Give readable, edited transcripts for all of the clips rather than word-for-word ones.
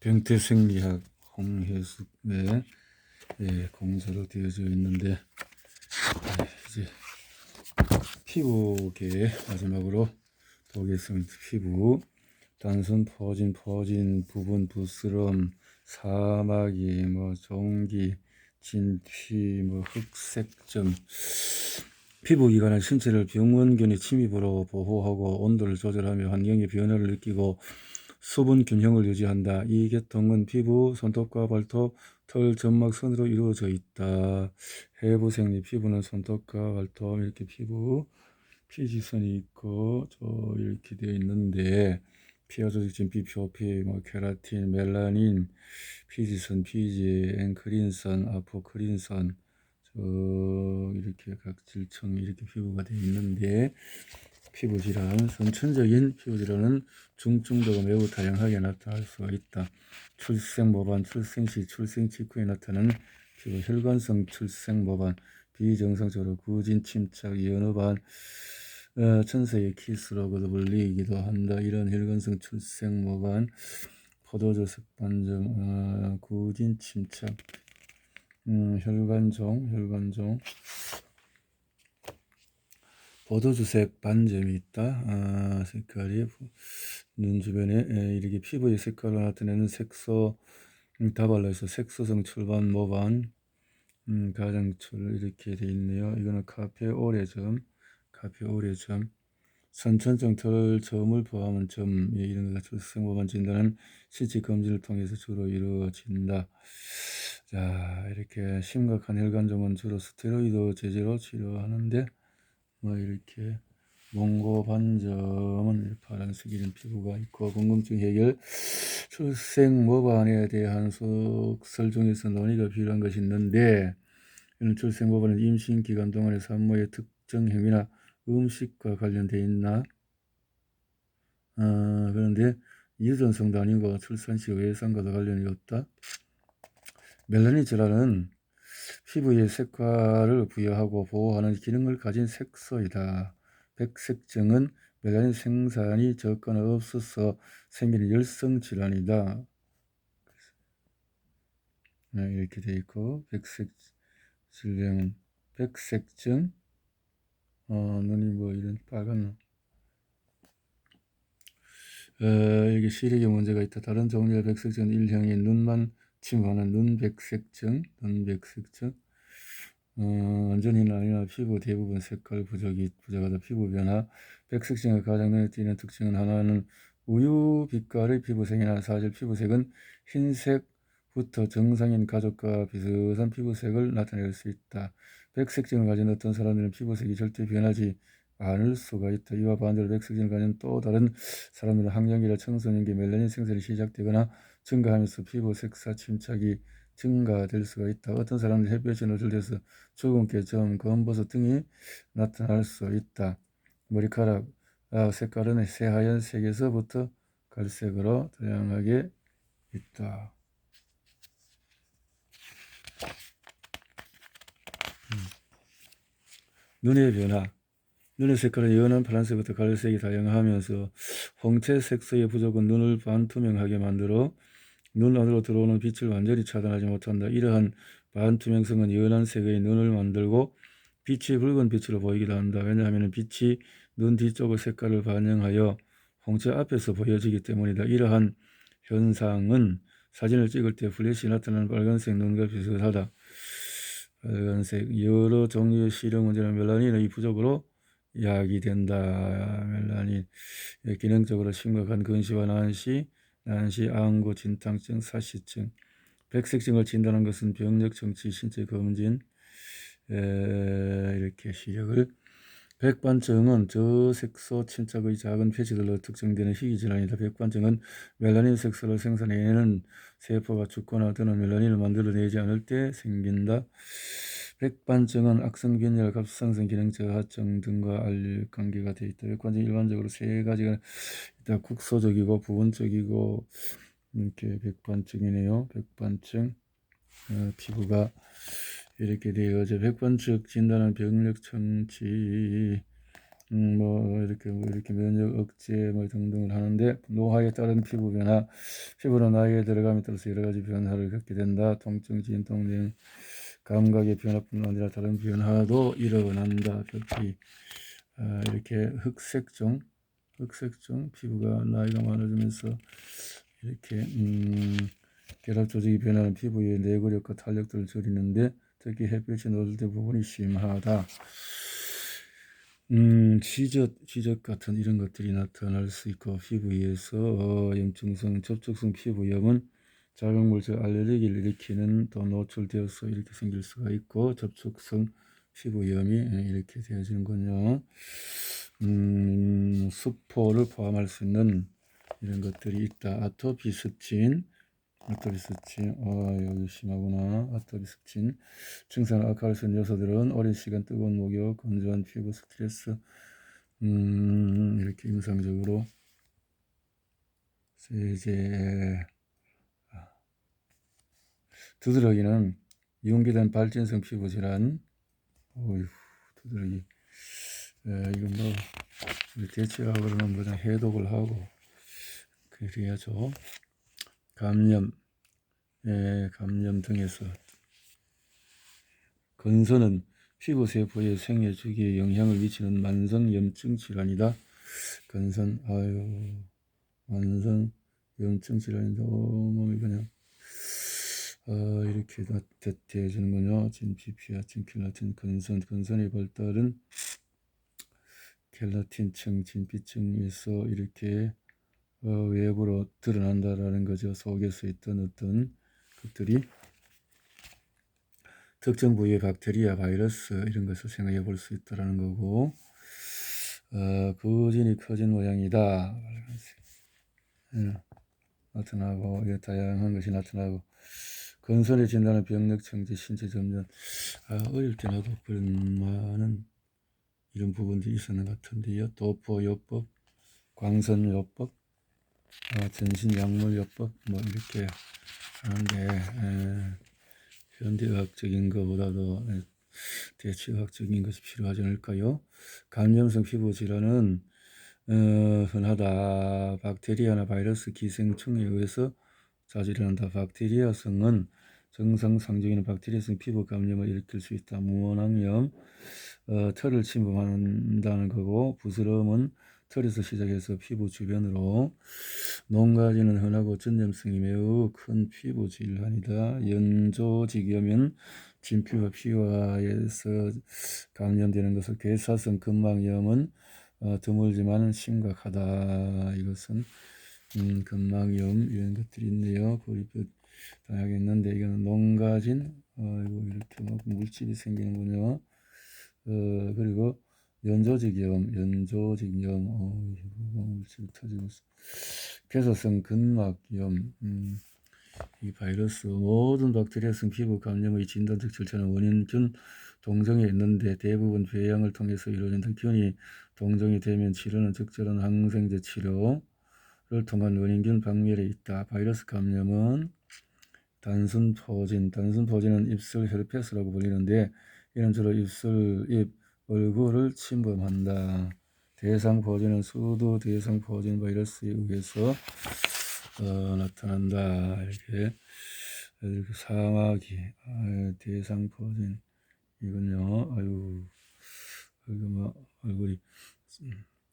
병태생리학 홍혜숙의 공서로 되어져 있는데, 이제 피부계 마지막으로 보겠습니다. 피부 단순 퍼진 부분 부스럼 사마귀 종기 진피 흑색점 피부기관은 신체를 병원균의 침입으로 보호하고 온도를 조절하며 환경의 변화를 느끼고 수분 균형을 유지한다. 이 계통은 피부, 손톱과 발톱, 털, 점막, 선으로 이루어져 있다. 해부생리 피부는 손톱과 발톱 이렇게 피부 피지선이 있고 이렇게 되어 있는데 피하조직진, 비표피, 케라틴, 멜라닌, 피지선, 피지, 앵크린선, 아포크린선 이렇게 각 질층 이렇게 피부가 되어 있는데 피부질환, 선천적인 피부질환은 중증도가 매우 다양하게 나타날 수가 있다. 출생모반, 출생시, 출생 직후에 나타나는 피부 혈관성 출생모반, 비정상적으로 구진, 침착, 연후반, 천세의 키스로도 불리기도 한다. 이런 혈관성 출생모반, 포도주색 반점, 구진, 침착, 혈관종, 포도주색 반점이 있다. 색깔이 눈 주변에 이렇게 피부의 색깔을 나타내는 색소 다발로에서 색소성 출반 모반 가장출 이렇게 되어 있네요. 이거는 카페오레점 선천적 털점을 포함한 점 이런 것과 출생 모반 진단은 CT 검진을 통해서 주로 이루어진다. 자, 이렇게 심각한 혈관종은 주로 스테로이드 제제로 치료하는데 이렇게 몽고 반점은 파란색 이런 피부가 있고 궁금증 해결 출생 모반에 대한 속설 중에서 논의가 필요한 것이 있는데 이런 출생 모반은 임신 기간 동안의 산모의 특정 행위나 음식과 관련되어 있나? 그런데 유전성도 아니고 출산 시 외상과도 관련이 없다. 멜라닌 질환은 피부의 색깔을 부여하고 보호하는 기능을 가진 색소이다. 백색증은 멜라닌 생산이 적거나 없어서 생기는 열성 질환이다. 이렇게 되어 있고 백색 질병은 백색증, 눈이 이런 빨간 이게 시력에 문제가 있다. 다른 종류의 백색증은 일형의 눈만 침하는 눈백색증, 완전히는 아니나 피부 대부분 색깔 부족하다. 피부 변화, 백색증의 가장 눈에 띄는 특징은 하나는 우유 빛깔의 피부색이나 사실 피부색은 흰색부터 정상인 가족과 비슷한 피부색을 나타낼 수 있다. 백색증을 가진 어떤 사람들은 피부색이 절대 변하지 않을 수가 있다. 이와 반대로 백색증을 가진 또 다른 사람들은 학령기나 청소년기 멜라닌 생산이 시작되거나 증가하면서 피부 색사 침착이 증가될 수가 있다. 어떤 사람들은 햇볕에 노출돼서 주근깨, 점, 검버섯 등이 나타날 수 있다. 머리카락 색깔은 새하얀색에서부터 갈색으로 다양하게 있다. 눈의 변화 눈의 색깔은 연한 파란색부터 갈색이 다양하면서 홍채 색소의 부족은 눈을 반투명하게 만들어 눈 안으로 들어오는 빛을 완전히 차단하지 못한다. 이러한 반투명성은 연한 색의 눈을 만들고 빛이 붉은 빛으로 보이기도 한다. 왜냐하면 빛이 눈 뒤쪽의 색깔을 반영하여 홍채 앞에서 보여지기 때문이다. 이러한 현상은 사진을 찍을 때 플래시 나타나는 빨간색 눈과 비슷하다. 빨간색 여러 종류의 시력 문제는 멜라닌의 부족으로 야기된다. 멜라닌 기능적으로 심각한 근시와 난시, 안구, 진탕증, 사시증, 백색증을 진단한 것은 병력 정치, 신체 검진 이렇게 시력을 백반증은 저색소 침착의 작은 폐지들로 특정되는 희귀질환이다. 백반증은 멜라닌 색소를 생산해내는 세포가 죽거나 또는 멜라닌을 만들어내지 않을 때 생긴다. 백반증은 악성 균열, 갑상선 기능 저하증 등과 알릴 관계가 되어 있다. 백반증 일반적으로 세 가지가 있다. 국소적이고 부분적이고 이렇게 백반증이네요. 백반증 피부가 이렇게 되어져 백반증 진단은 병력 청취 이렇게 면역 억제 뭐 등등을 하는데, 노화에 따른 피부 변화, 피부는 나이에 들어감에 따라서 여러 가지 변화를 겪게 된다. 통증, 진통 등 감각의 변화뿐만 아니라 다른 변화도 일어난다. 특히 이렇게 흑색종 피부가 나이가 많아지면서 이렇게 결합 조직이 변하는 피부의 내구력과 탄력도를 줄이는데, 특히 햇빛이 노출 때 부분이 심하다. 쥐젓 같은 이런 것들이 나타날 수 있고, 피부 위에서 염증성, 접촉성 피부염은 자극물질 알레르기를 일으키는, 또 노출되어서 이렇게 생길 수가 있고, 접촉성 피부염이 이렇게 되어지는군요. 수포를 포함할 수 있는 이런 것들이 있다. 아토피 습진, 여기 심하구나. 아토피 습진 증상을 악화할 수 있는 요소들은 오랜 시간 뜨거운 목욕, 건조한 피부, 스트레스, 이렇게 임상적으로 세제, 두드러기는 이용기된 발진성 피부 질환. 두드러기. 이건 뭐 대체하고 그러면 뭐 해독을 하고 그래야죠. 감염 등에서 건선은 피부 세포의 생애 주기에 영향을 미치는 만성 염증 질환이다. 건선, 만성 염증 질환인데 몸이 그냥 이렇게 되어지는군요. 진피피아, 진켈라틴, 건선의 발달은 켈라틴층, 진피층에서 이렇게 외부로 드러난다라는 거죠. 속에서 있던 어떤 것들이 특정 부위의 박테리아, 바이러스 이런 것을 생각해 볼 수 있다라는 거고, 거진이 커진 모양이다. 나타나고, 다양한 것이 나타나고, 건선에 진단하는 병력 청지, 신체 점전. 어릴 때 나도 그런 많은 이런 부분들이 있었는 것 같은데요. 도포요법, 광선요법, 전신약물요법 뭐 이렇게 하는데, 현대의학적인 것보다도 대체의학적인 것이 필요하지 않을까요? 감염성 피부 질환은 흔하다. 박테리아나 바이러스, 기생충에 의해서 자주 일어난다. 박테리아성은 정상 상정에는 박테리아성 피부 감염을 일으킬 수 있다. 무원항염, 털을 침범한다는 거고, 부스럼은 털에서 시작해서 피부 주변으로, 농가지는 흔하고 전염성이 매우 큰 피부 질환이다. 연조직염은 진피와 피와에서 감염되는 것을, 괴사성 근막염은 드물지만 심각하다. 이것은 근막염 이런 것들이 있네요. 고리뼈 다양하게 있는데, 이거는 농가진 이렇게 막 물집이 생기는군요. 그리고 연조직염 물집이 터지고 있어. 괴사성 근막염, 이 바이러스, 모든 박테리아성 피부 감염의 진단적 절차는 원인균 동정에 있는데, 대부분 배양을 통해서 이루어진다. 균이 동정이 되면 치료는 적절한 항생제 치료를 통한 원인균 박멸에 있다. 바이러스 감염은 단순포진은 입술 헤르페스라고 불리는데, 이는 주로 입술, 입, 얼굴을 침범한다. 대상포진은 수두 대상포진 바이러스에 의해서 나타난다. 이렇게 사마귀, 대상포진, 이건요. 이거 뭐 얼굴이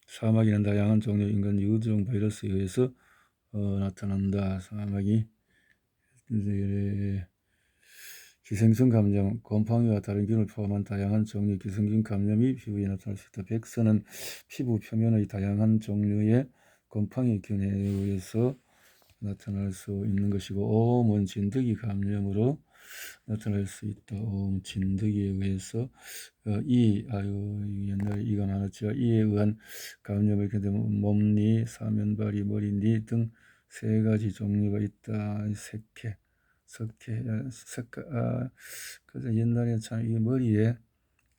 사마귀는 다양한 종류 인간 유두종 바이러스에 의해서 나타난다. 사마귀. 기생충 감염, 곰팡이와 다른 균을 포함한 다양한 종류의 기생충 감염이 피부에 나타날 수 있다. 백선은 피부 표면의 다양한 종류의 곰팡이균에 의해서 나타날 수 있는 것이고, 오음은 진드기 감염으로 나타날 수 있다. 오음, 진드기에 의해서 옛날에 이가 많았죠. 이에 의한 감염을 견디면 몸니, 사면발이, 머리니 등 3가지 종류가 있다. 그래서 옛날에 참 이 머리에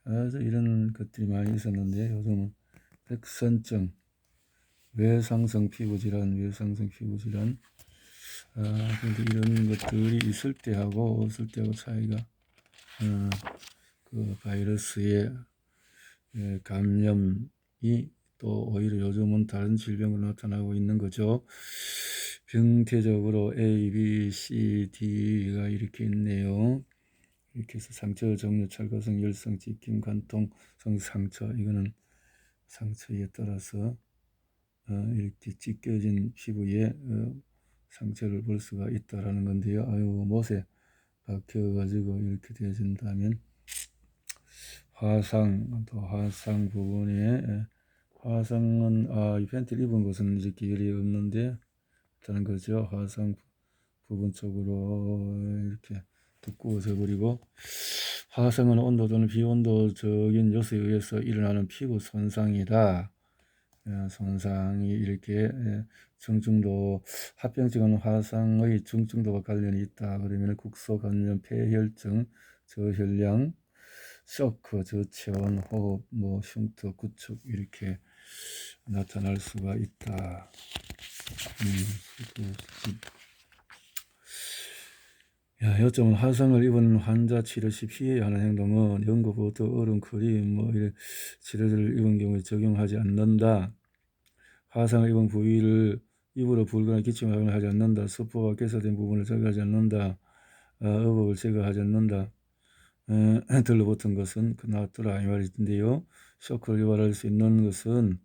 아주 이런 것들이 많이 있었는데, 요즘은 백선증, 외상성 피부질환. 근데 이런 것들이 있을 때하고 없을 때하고 차이가, 그 바이러스의 감염이 또 오히려 요즘은 다른 질병으로 나타나고 있는 거죠. 병태적으로 A, B, C, D가 이렇게 있네요. 이렇게 해서 상처, 정류, 찰가성, 열성, 직김, 관통성 상처, 이거는 상처에 따라서 이렇게 찢겨진 피부에 상처를 볼 수가 있다라는 건데요. 아유, 못에 박혀가지고 이렇게 되어진다면 또 화상 부분에 화상은 이 팬티를 입은 것은 이제 기혈이 없는데 다는 거죠. 화상 부분 쪽으로 이렇게 두꺼워져 버리고 화상은 온도 또는 비온도적인 요소에 의해서 일어나는 피부 손상이다. 손상이 이렇게 중증도 합병증은 화상의 중증도와 관련이 있다. 그러면 국소 감염, 폐혈증, 저혈량, 쇼크, 저체온, 호흡, 흉터, 구축 이렇게 나타날 수가 있다. 요점은 화상을 입은 환자 치료 시 피해야 하는 행동은 연고부터 얼음, 크림, 이런 치료제를 입은 경우에 적용하지 않는다. 화상을 입은 부위를 입으로 불거나 기침을 하지 않는다. 수포와 개사된 부분을 제거하지 않는다. 의복을 제거하지 않는다. 들러붙은 것은 나왔더라 이 말인데요. 쇼크를 유발할 수 있는 것은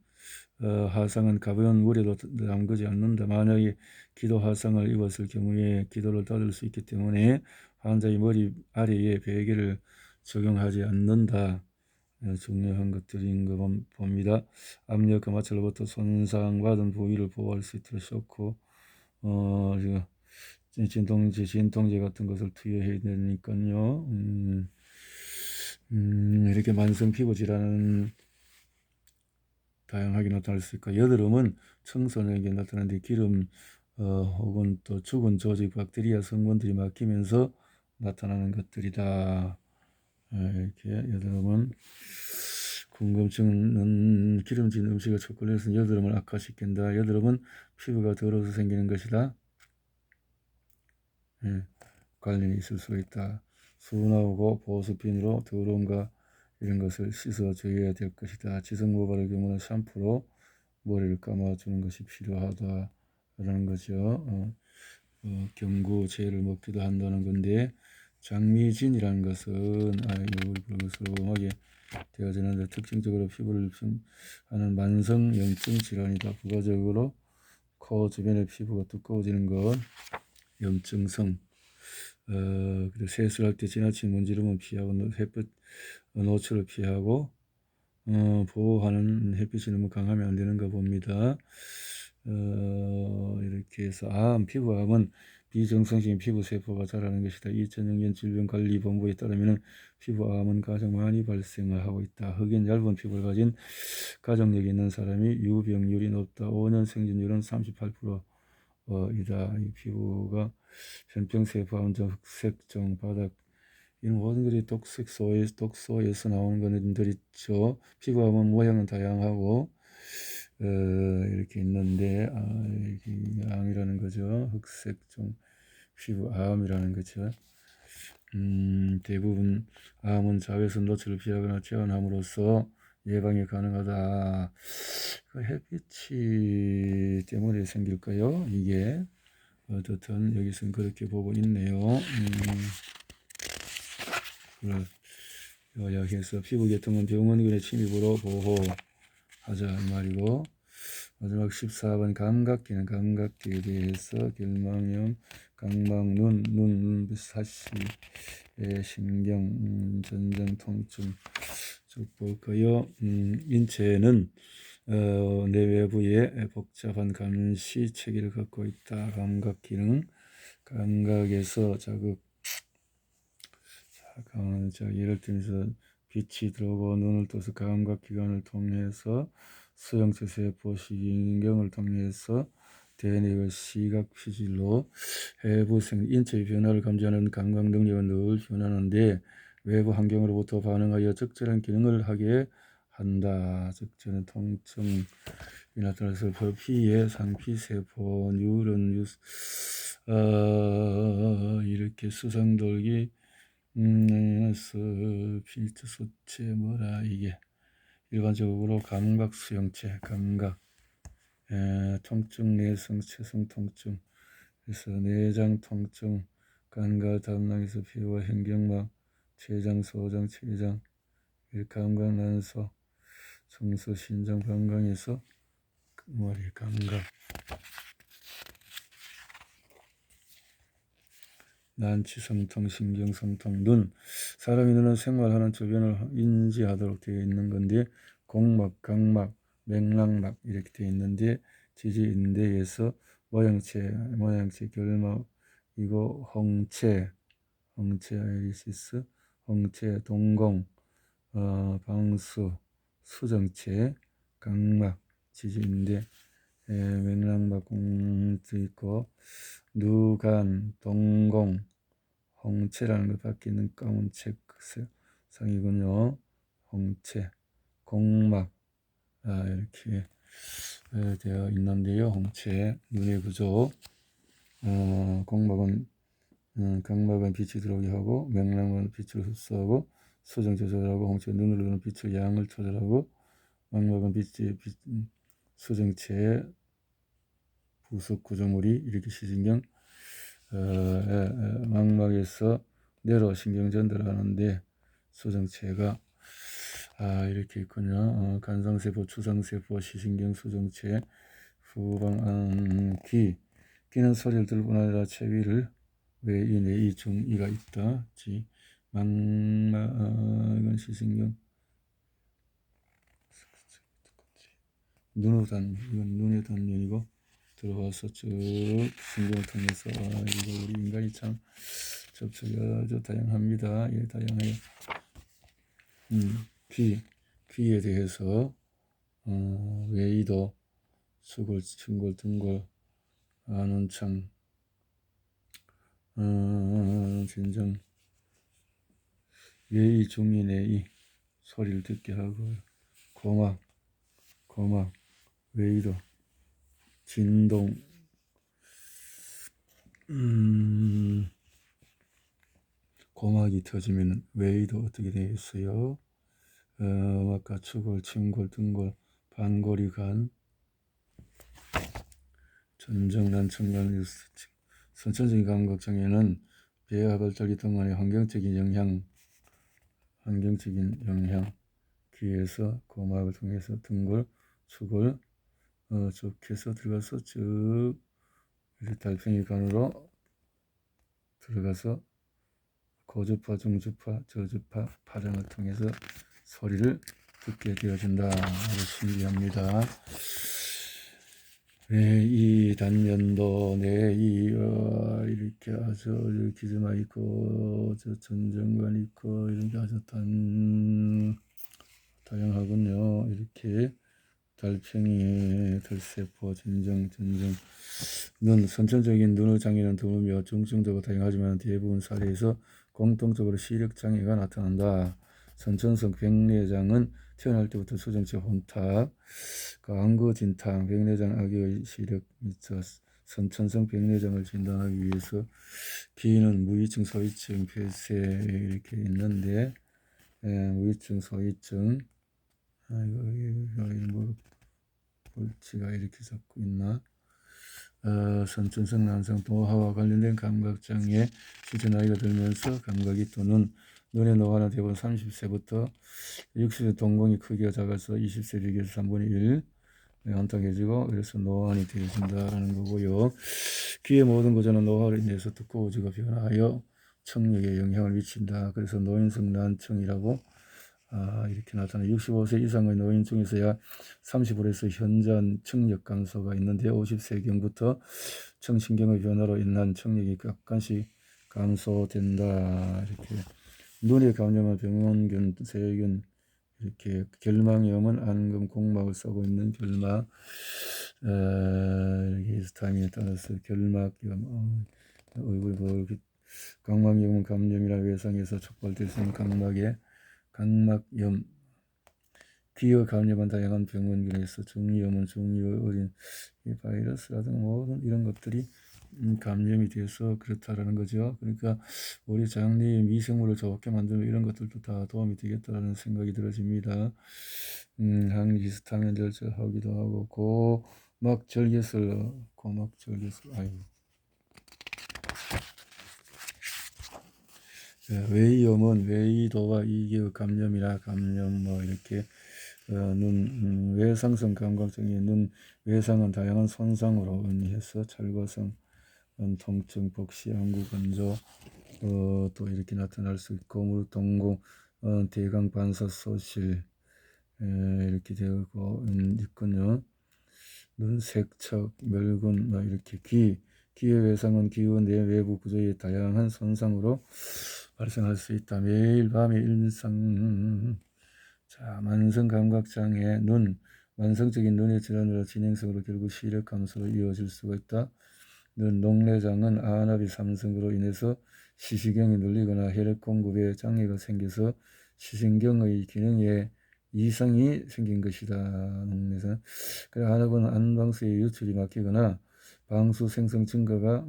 화상은 가벼운 물에도 담그지 않는다. 만약에 기도 화상을 입었을 경우에 기도를 닫을 수 있기 때문에 환자의 머리 아래에 베개를 적용하지 않는다. 중요한 것들인 거 봅니다. 압력과 마찰로부터 손상받은 부위를 보호할 수 있도록 쇼크, 진통제 같은 것을 투여해야 되니까요. 이렇게 만성 피부 질환은 다양하게 나타날 수 있고, 여드름은 청소년에게 나타나는데 기름 혹은 또 죽은 조직, 박테리아 성분들이 막히면서 나타나는 것들이다. 이렇게 여드름은 궁금증은 기름진 음식을 초콜릿은 여드름을 악화시킨다. 여드름은 피부가 더러워서 생기는 것이다. 관련이 있을 수 있다. 수나오고 보습핀으로 더러움과 이런 것을 씻어줘야 될 것이다. 지성 모발의 경우는 샴푸로 머리를 감아주는 것이 필요하다라는 거죠. 경구제를 먹기도 한다는 건데 장미진이라는 것은 얼굴이 붉은스름하게 되어지는데 특징적으로 피부를 하는 만성 염증 질환이다. 부가적으로 코 주변의 피부가 두꺼워지는 것, 염증성. 그리고 세수할 때 지나친 문지름은 피하고 햇빛 노출을 피하고 보호하는 햇빛이 너무 강하면 안 되는가 봅니다. 이렇게 해서 피부암은 비정상적인 피부세포가 자라는 것이다. 2006년 질병관리본부에 따르면 피부암은 가장 많이 발생을 하고 있다. 흑인 얇은 피부를 가진 가족력이 있는 사람이 유병률이 높다. 5년 생존율은 38%이다. 이 피부가 변병세포, 암정, 흑색종, 바닥 이런 모든 것이 독소에서 나오는 것들 있죠. 피부암은 모양은 다양하고 이렇게 있는데 이게 암이라는 거죠. 흑색종 피부암이라는 거죠. 대부분 암은 자외선 노출을 피하거나 재활함으로써 예방이 가능하다. 그 햇빛이 때문에 생길까요? 이게 어떻든 여기서는 그렇게 보고 있네요. 요약해서 피부 계통은 병원균의 침입으로 보호하자 이 말이고, 마지막 14번 감각기는 감각기에 대해서 결막염, 각막, 눈, 사시, 신경, 전정, 통증 쭉 볼까요? 인체는 내외부에 복잡한 감시 체계를 갖고 있다. 감각 기능, 감각에서 자극, 예를 들어서 빛이 들어오고 눈을 떠서 감각기관을 통해서 수용체 세포 신경을 통해서 대뇌의 시각 피질로 외부 인체의 변화를 감지하는 감각 능력은 늘 변하는데 외부 환경으로부터 반응하여 적절한 기능을 하게 한다. 적절한 통증이 나타나서 피의 상피세포, 뉴런, 이렇게 수상돌기, 필터 소체 이게 일반적으로 감각 수용체, 감각, 통증, 내성, 체성 통증, 그래서 내장 통증, 간과 담낭에서 피와 횡격막, 췌장, 소장, 췌장, 감각, 난소, 정서, 신장, 방광에서 머리, 감각, 난치, 성통, 신경, 성통, 눈. 사람이 눈은 생활하는 주변을 인지하도록 되어 있는 건데 공막, 각막, 맥락막 이렇게 되어 있는데 지지인대에서 모양체, 결막이고 홍채, 아이리시스, 홍채, 동공, 방수, 수정체, 각막, 지지인대, 맥락막 공도 있고 누간, 동공, 홍채라는 걸 밖에 있는 검은 책상이군요. 홍채, 공막 이렇게 되어 있는데요. 홍채, 눈의 구조, 공막은 각막은 빛이 들어오게 하고 맥락은 빛을 흡수하고 수정 조절하고 홍채 눈으로 들어오는 빛의 양을 조절하고 망막은 수정체의 부속 구조물이 이렇게 시신경 망막에서 내로 신경 전달하는데 수정체가 이렇게 있군요. 간상세포, 추상세포, 시신경, 수정체, 후방, 귀는 소리를 들을 뿐 아니라 체위를 외이, 내이, 중이가 있다. 망막은 시신경, 눈의 단면, 이건 눈의 단면이고 들어와서 쭉 신경을 통해서 이거 우리 인간이 참 접촉이 아주 다양합니다. 예, 다양해요. 귀에 대해서 외이도, 수골, 층골, 등골, 안원창, 진정, 외이, 중이, 내이 소리를 듣게 하고 고막, 외이도, 진동, 고막이 터지면 외이도 어떻게 되겠어요? 아까 추골, 침골, 등골, 반골이 간, 전정, 난청간, 선천적인 감각장애는 폐와 발달기 등간의 환경적인 영향, 귀에서 고막을 통해서 등골, 추골, 쭉 해서 들어가서 쭉 달팽이 간으로 들어가서 고주파, 중주파, 저주파, 파장을 통해서 소리를 듣게 되어진다. 아주 신기합니다. 이 단면도 이렇게 아주 기즈마 있고 저 전정관 있고 이런 게 아주 다양하군요. 이렇게 달팽이, 들세포, 전정, 눈, 선천적인 눈의 장애는 드물며 중증도가 다양하지만 대부분 사례에서 공통적으로 시력장애가 나타난다. 선천성 백내장은 태어날 때부터 수정체 혼탁, 안구진탕, 백내장 아기의 시력 및 선천성 백내장을 진단하기 위해서 귀는 무위층, 소위층, 폐쇄 이렇게 있는데 무위층, 소위층 이거 볼치가 이렇게 잡고 있나? 선천성 난성 노화와 관련된 감각장애 실제 나이가 들면서 감각이 또는 눈의 노화는 대부분 30세부터 60세 동공이 크기가 작아서 20세 비교해서 3분의 1 혼탁해지고 그래서 노안이 되어진다는 거고요. 귀의 모든 구조는 노화로 인해서 듣고 오지가 변화하여 청력에 영향을 미친다. 그래서 노인성 난청이라고 이렇게 나타나 65세 이상의 노인 중에서야 30%에서 현저한 청력 감소가 있는데 50세경부터 청신경의 변화로 인한 청력이 약간씩 감소된다. 이렇게 눈에 감염한 병원균, 세균 이렇게 결막염은 안검 공막을 쏘고 있는 결막 히스타민에 따라서 결막염, 얼굴 볼빛, 각막염은 감염이나 외상에서 촉발될 수 있는 각막염, 귀에 감염한 다양한 병원균에서 중이염은 중이의 어린 바이러스라든가 모든 이런 것들이 감염이 돼서 그렇다라는 거죠. 그러니까 우리 장내의 미생물을 좋게 만드는 이런 것들도 다 도움이 되겠다라는 생각이 들어집니다. 항히스타민 절제하기도 하고 고막절개술 아이고. 외이염은 외이도와 이기의 감염이나 감염 뭐 이렇게 눈 외상성 감각증이 눈 외상은 다양한 손상으로 의미해서 찰과성, 통증, 복시, 안구 건조 또 이렇게 나타날 수 있고 무동공, 대강 반사 소실 이렇게 되고 있군요. 눈 색척, 멸군 이렇게 귀의 외상은 귀의 내외부 구조의 다양한 손상으로 발생할 수 있다. 매일 밤의 일상. 자, 만성 감각장애 만성적인 눈의 질환으로 진행성으로 결국 시력 감소로 이어질 수가 있다. 녹내장은 아나비 삼성으로 인해서 시시경이 눌리거나 혈액 공급에 장애가 생겨서 시신경의 기능에 이상이 생긴 것이다. 녹내장. 아나비는 안방수의 유출이 막히거나 방수 생성 증가가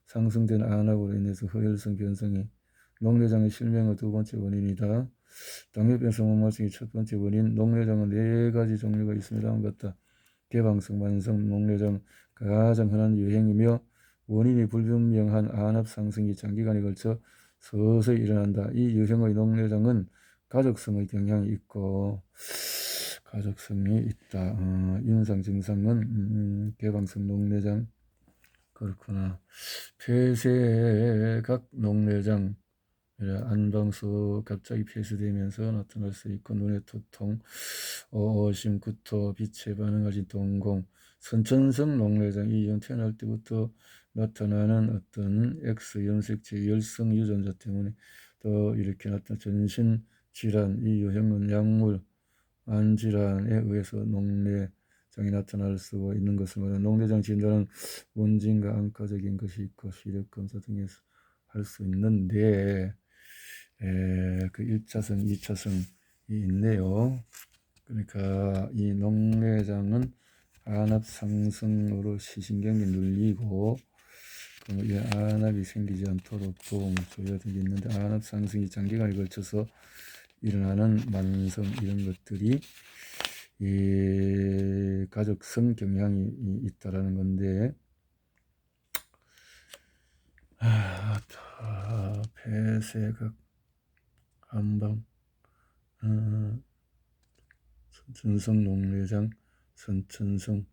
상승된 아나비로 인해서 허혈성 변성이 녹내장의 실명의 두 번째 원인이다. 당뇨병 성원mal증의 첫 번째 원인, 녹내장은 4가지 종류가 있습니다. 같다. 개방성 만성 녹내장 가장 흔한 유행이며 원인이 불분명한 안압 상승이 장기간에 걸쳐 서서히 일어난다. 이 유형의 녹내장은 가족성의 경향이 있고 가족성이 있다. 임상 증상은 개방성 녹내장 그렇구나. 폐쇄각 녹내장 안방수 갑자기 폐쇄되면서 나타날 수 있고 눈의 두통, 어심, 구토, 빛에 반응하지 동공, 선천성 녹내장 이 태어날 때부터 나타나는 어떤 X 염색체 열성 유전자 때문에 또 이렇게 나타난 전신 질환 이 유형은 약물, 안질환에 의해서 녹내장이 나타날 수 있는 것을 말하는 녹내장 진단은 원진과 안과적인 것이 있고 시력 검사 등에서 할 수 있는데 그 1차성, 2차성이 있네요. 그러니까 이 녹내장은 안압 상승으로 시신경이 눌리고 이 안압이 생기지 않도록 도움을 줘야 되겠는데 안압 상승이 장기간에 걸쳐서 일어나는 만성 이런 것들이 이 가족성 경향이 있다라는 건데 폐쇄각 안방 선천성 녹내장 선천성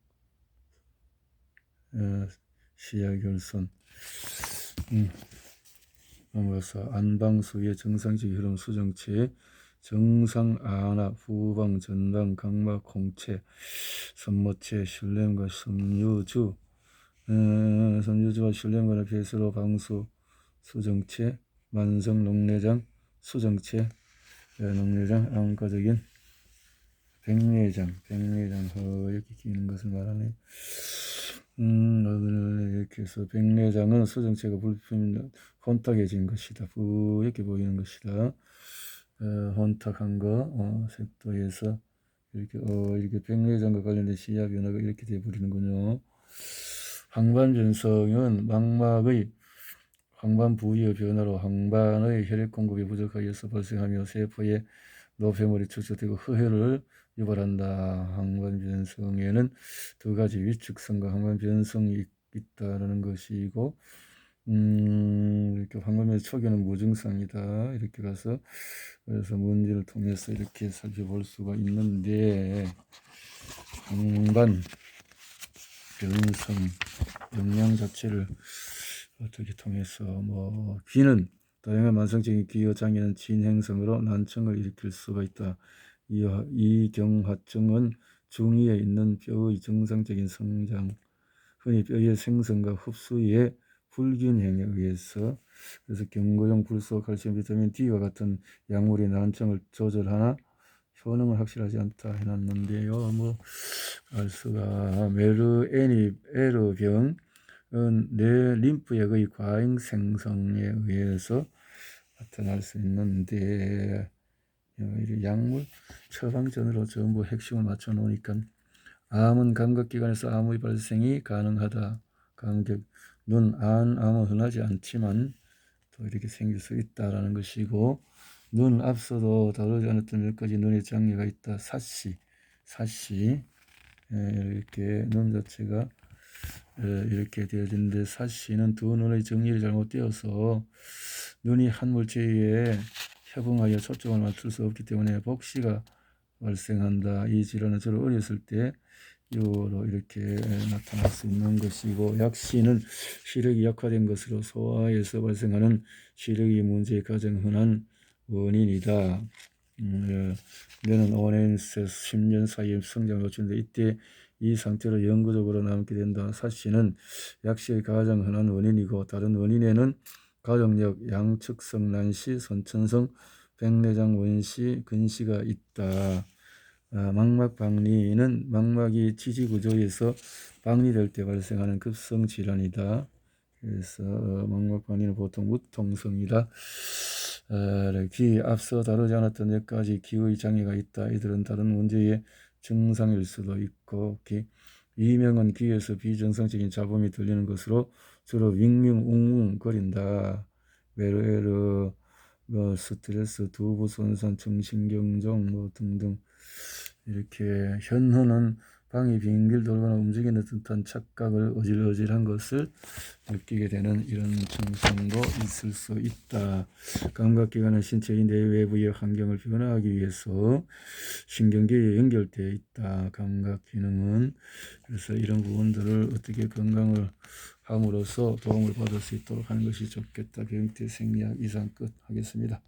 시야결손 넘어서 안방수의 정상적 흐름 수정체 정상 안압 후방 전방 각막 홍채 선모체 신렘과 섬유주와 신렘과 배수로 방수 수정체 만성 녹내장 수정체 녹내장 안과적인 백내장 이렇게 기는 것을 말하네. 이렇게 해서 백내장은 수정체가 불품 혼탁해진 것이다. 이렇게 보이는 것이다. 혼탁한 거 색도에서 이렇게 백내장과 관련된 시야 변화가 이렇게 되어버리는군요. 황반 변성은 망막의 황반 부위의 변화로 황반의 혈액 공급이 부족하여서 발생하며 세포의 노폐물이 축적되고 허혈을 유발한다. 황반 변성에는 2가지 위축성과 황반 변성이 있다라는 것이고 이렇게 황반변 초기는 무증상이다. 이렇게 가서 그래서 문제를 통해서 이렇게 살펴볼 수가 있는데 황반 변성 영양 자체를 어떻게 통해서 귀는 다양한 만성적인 기여 장애는 진행성으로 난청을 일으킬 수가 있다. 이경화증은 중위에 있는 뼈의 정상적인 성장, 흔히 뼈의 생성과 흡수의 불균형에 의해서 그래서 경구용 불소, 칼슘, 비타민 D와 같은 약물이 난청을 조절하나 효능은 확실하지 않다 해놨는데요. 알 수가 메르에르병은 뇌 림프액의 과잉 생성에 의해서 나타날 수 있는데 약물 처방전으로 전부 핵심을 맞춰 놓으니까 암은 감각기관에서 암의 발생이 가능하다. 감각 눈 안, 암은 흔하지 않지만 또 이렇게 생길 수 있다라는 것이고, 눈 앞서도 다루지 않았던 몇 가지 눈의 장애가 있다. 사시 이렇게 눈 자체가 이렇게 되어지는데, 사시는 두 눈의 정렬이 잘못되어서 눈이 한 물체에 협응하여 초점을 맞출 수 없기 때문에 복시가 발생한다. 이 질환은 저를 어렸을 때 이후로 이렇게 나타날 수 있는 것이고, 약시는 시력이 약화된 것으로 소아에서 발생하는 시력의 문제의 가장 흔한 원인이다. 뇌는 5년에서 10년 사이에 성장을 거치는데 이때 이 상태로 영구적으로 남게 된다. 사시는 약시의 가장 흔한 원인이고, 다른 원인에는 가족력, 양측성 난시, 선천성 백내장 원시, 근시가 있다. 망막박리는 망막이 지지구조에서 박리될 때 발생하는 급성 질환이다. 그래서 망막박리는 보통 무통성이다. 귀, 앞서 다루지 않았던 몇 가지 귀의 장애가 있다. 이들은 다른 문제의 증상일 수도 있고, 이명은 귀에서 비정상적인 잡음이 들리는 것으로 주로 윙윙 웅웅 거린다. 외로, 스트레스, 두부 손상, 정신경종 등등. 이렇게 현호는 방이 빙길 돌거나 움직이는 듯한 착각을 어질어질한 것을 느끼게 되는 이런 증상도 있을 수 있다. 감각기관은 신체의 내외부의 환경을 변화하기 위해서 신경계에 연결되어 있다. 감각 기능은. 그래서 이런 부분들을 어떻게 건강을 함으로써 도움을 받을 수 있도록 하는 것이 좋겠다. 병태 생리학 이상 끝 하겠습니다.